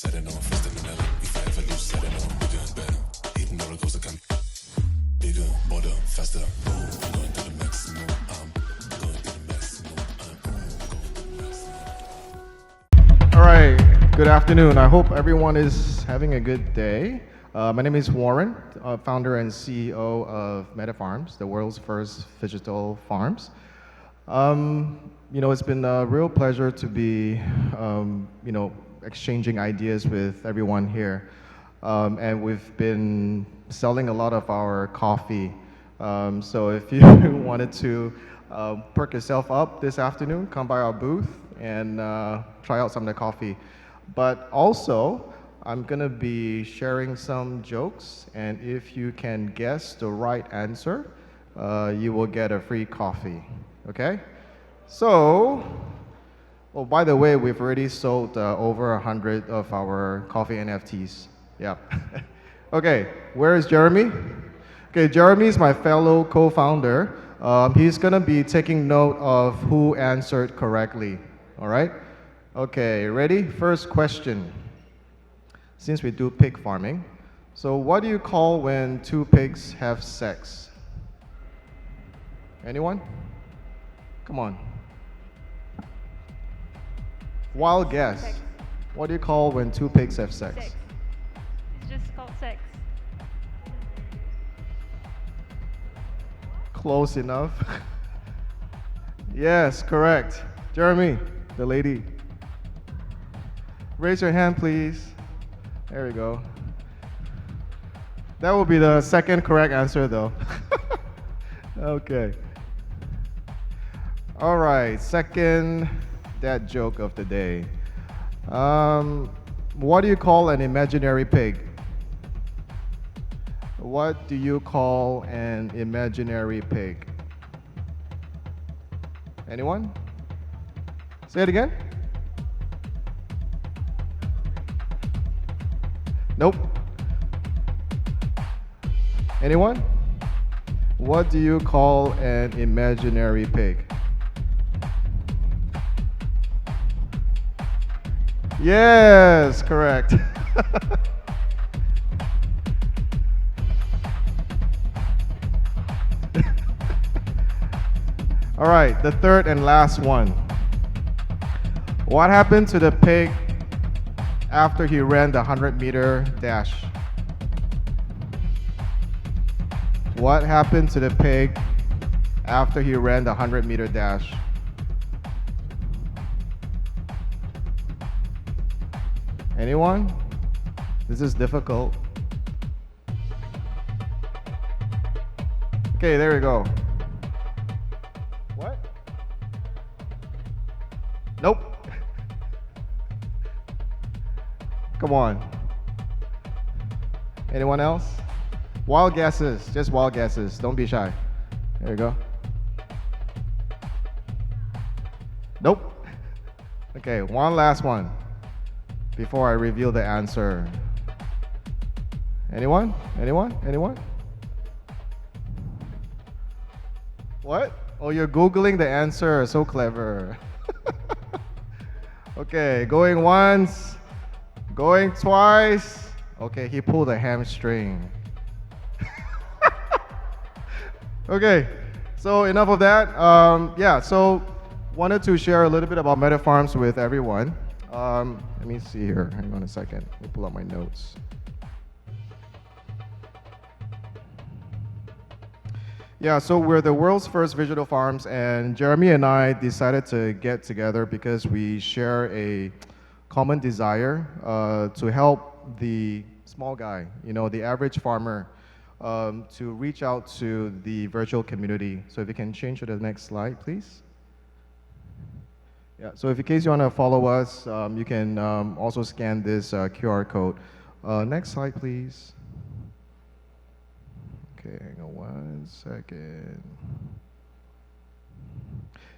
Set it on, first in the melon. If I ever lose, set it on, bigger and better. Hitting roller coaster, come bigger, bolder, faster. I'm going to the maximum. I'm going to the maximum. I'm going to the maximum. All right, good afternoon. I hope everyone is having a good day. My name is Warren, founder and CEO of Metafarms, the world's first digital farms. It's been a real pleasure to be, exchanging ideas with everyone here. And we've been selling a lot of our coffee. So if you wanted to perk yourself up this afternoon, come by our booth and try out some of the coffee. But also, I'm gonna be sharing some jokes, and if you can guess the right answer, you will get a free coffee, okay? So, oh, by the way, we've already sold over 100 of our coffee NFTs. Yeah. Okay, where is Jeremy? Okay, Jeremy is my fellow co-founder. He's gonna be taking note of who answered correctly, all right? Okay, ready? First question. Since we do pig farming, so what do you call when two pigs have sex? Anyone? Come on. Wild guess. Sex. What do you call when two pigs have sex? Sex. It's just called sex. Close enough. Yes, correct. Jeremy, the lady. Raise your hand, please. There we go. That will be the second correct answer, though. Okay. All right, second dad joke of the day. What do you call an imaginary pig? What do you call an imaginary pig? Anyone? Say it again. Nope. Anyone? What do you call an imaginary pig? Yes, correct. All right, the third and last one. What happened to the pig after he ran the 100-meter dash? What happened to the pig after he ran the 100-meter dash? Anyone? This is difficult. Okay, there we go. What? Nope. Come on. Anyone else? Wild guesses, just wild guesses. Don't be shy. There you go. Nope. Okay, one last one before I reveal the answer. Anyone? Anyone? Anyone? What? Oh, you're Googling the answer. So clever. Okay, going once, going twice. Okay, he pulled a hamstring. Okay, so enough of that. So wanted to share a little bit about Metafarms with everyone. Let me see here. Hang on a second. Let me pull up my notes. Yeah, so we're the world's first digital farms, and Jeremy and I decided to get together because we share a common desire to help the small guy, the average farmer, to reach out to the virtual community. So if you can change to the next slide, please. Yeah, so if in case you want to follow us, you can also scan this QR code. Next slide, please. Okay, hang on one second.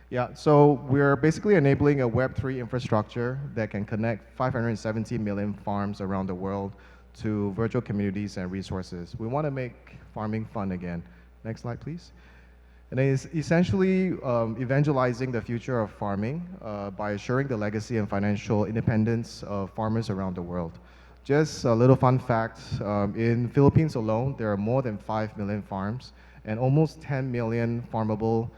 Yeah, so we're basically enabling a Web3 infrastructure that can connect 570 million farms around the world to virtual communities and resources. We want to make farming fun again. Next slide, please. And it's essentially evangelizing the future of farming by assuring the legacy and financial independence of farmers around the world. Just a little fun fact, in Philippines alone, there are more than 5 million farms and almost 10 million farmable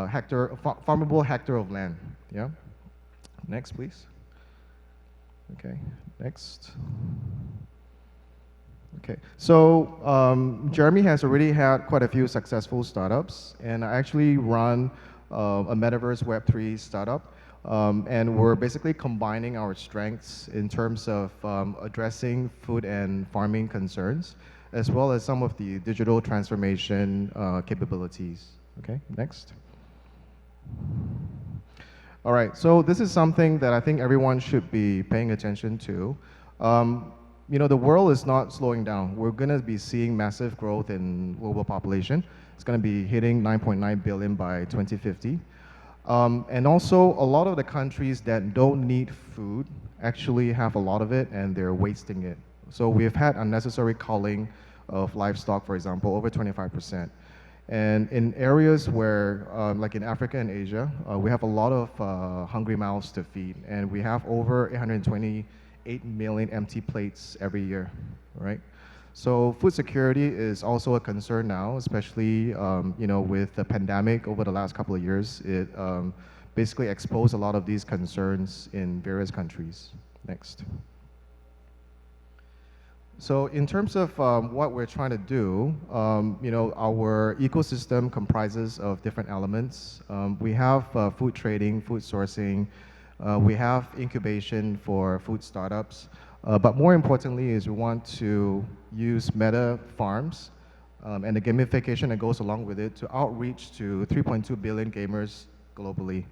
hectare of land. Yeah? Next, please. Okay, next. Okay, so Jeremy has already had quite a few successful startups, and I actually run a Metaverse Web3 startup, and we're basically combining our strengths in terms of addressing food and farming concerns, as well as some of the digital transformation capabilities. Okay, next. All right, so this is something that I think everyone should be paying attention to. The world is not slowing down. We're going to be seeing massive growth in global population. It's going to be hitting 9.9 billion by 2050. And also, a lot of the countries that don't need food actually have a lot of it, and they're wasting it. So we've had unnecessary culling of livestock, for example, over 25%. And in areas where, like in Africa and Asia, we have a lot of hungry mouths to feed, and we have over 828 million empty plates every year, right? So food security is also a concern now, especially with the pandemic over the last couple of years. It basically exposed a lot of these concerns in various countries. Next. So in terms of what we're trying to do, our ecosystem comprises of different elements. We have food trading, food sourcing. We have incubation for food startups. But more importantly is we want to use Metafarms and the gamification that goes along with it to outreach to 3.2 billion gamers globally.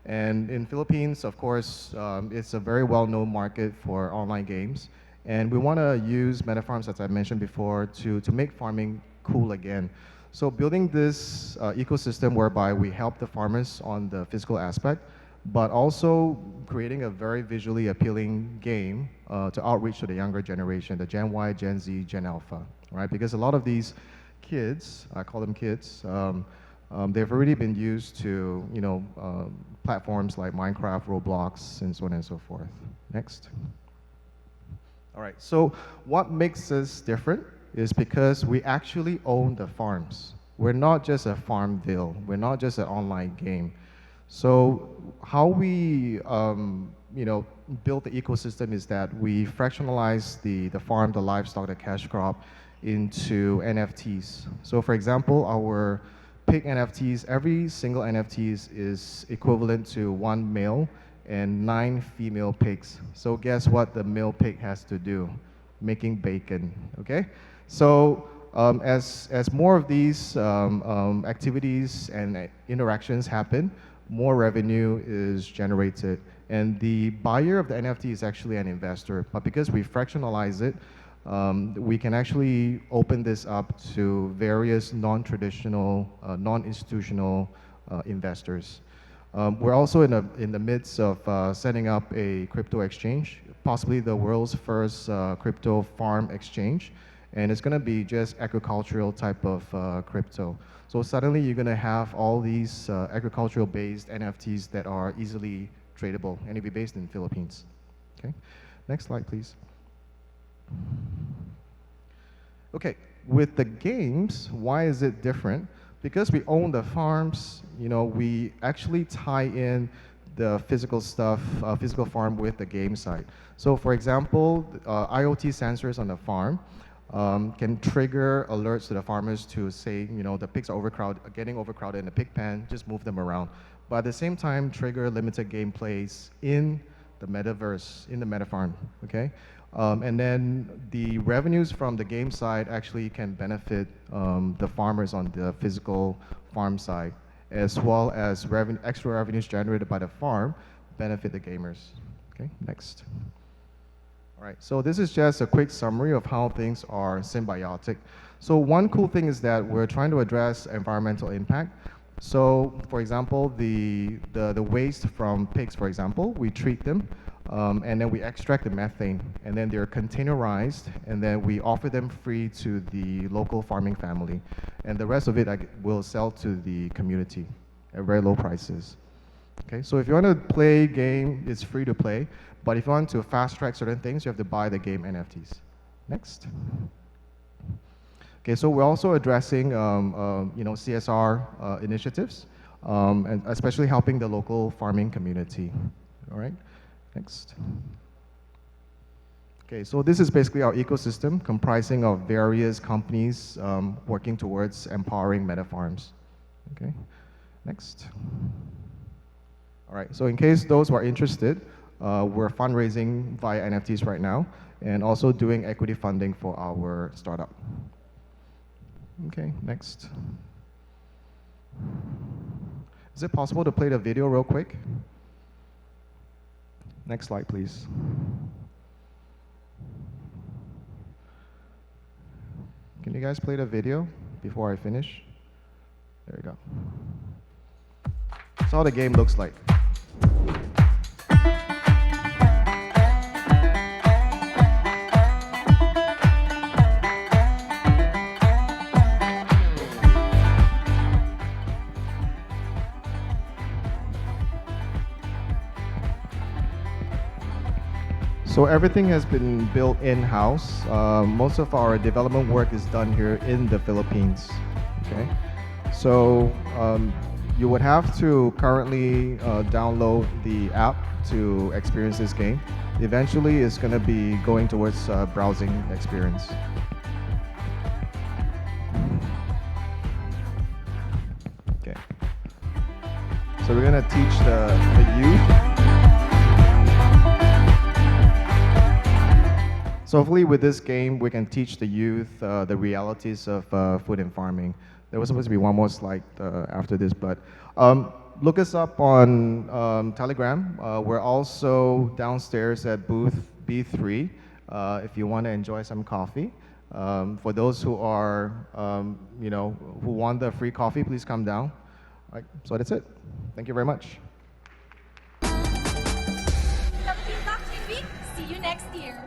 And in Philippines, of course, it's a very well-known market for online games. And we want to use Metafarms, as I mentioned before, to make farming cool again. So building this ecosystem whereby we help the farmers on the physical aspect, but also creating a very visually appealing game to outreach to the younger generation, the Gen Y, Gen Z, Gen Alpha, right? Because a lot of these kids, I call them kids, they've already been used to, platforms like Minecraft, Roblox, and so on and so forth. Next. All right, so what makes us different is because we actually own the farms. We're not just a farm deal. We're not just an online game. So how we, build the ecosystem is that we fractionalize the farm, the livestock, the cash crop into NFTs. So for example, our pig NFTs, every single NFTs is equivalent to 1 male and 9 female pigs. So guess what the male pig has to do? Making bacon, okay? So as more of these activities and interactions happen, more revenue is generated. And the buyer of the NFT is actually an investor. But because we fractionalize it, we can actually open this up to various non-traditional, non-institutional investors. We're also in the midst of setting up a crypto exchange, possibly the world's first crypto farm exchange. And it's going to be just agricultural type of crypto. So suddenly you're going to have all these agricultural-based NFTs that are easily tradable, and it'll be based in the Philippines. Okay, next slide, please. Okay, with the games, why is it different? Because we own the farms, we actually tie in the physical stuff, physical farm with the game side. So for example, IoT sensors on the farm can trigger alerts to the farmers to say, the pigs are getting overcrowded in the pig pen, just move them around. But at the same time, trigger limited gameplays in the metaverse, in the Metafarm, okay? And then the revenues from the game side actually can benefit the farmers on the physical farm side, as well as extra revenues generated by the farm benefit the gamers. Okay, next. All right, so this is just a quick summary of how things are symbiotic. So one cool thing is that we're trying to address environmental impact. So for example, the waste from pigs, for example, we treat them. and then we extract the methane, and then they're containerized, and then we offer them free to the local farming family, and the rest of it will sell to the community at very low prices. Okay, so if you want to play game, it's free to play, but if you want to fast track certain things, you have to buy the game NFTs. Next. Okay, so we're also addressing CSR initiatives, and especially helping the local farming community. All right, next. Okay, so this is basically our ecosystem comprising of various companies working towards empowering Metafarms. Okay, next. All right, so in case those who are interested, we're fundraising via NFTs right now and also doing equity funding for our startup. Okay, next. Is it possible to play the video real quick? Next slide, please. Can you guys play the video before I finish? There you go. That's how the game looks like. So everything has been built in-house. Most of our development work is done here in the Philippines. Okay, so you would have to currently download the app to experience this game. Eventually, it's going to be going towards browsing experience. Okay, so we're going to teach the youth. So hopefully with this game, we can teach the youth the realities of food and farming. There was supposed to be one more slide after this, but look us up on Telegram. We're also downstairs at booth B3 if you want to enjoy some coffee. For those who are, who want the free coffee, please come down. All right, so that's it. Thank you very much. Philippine Boxing Week. See you next year.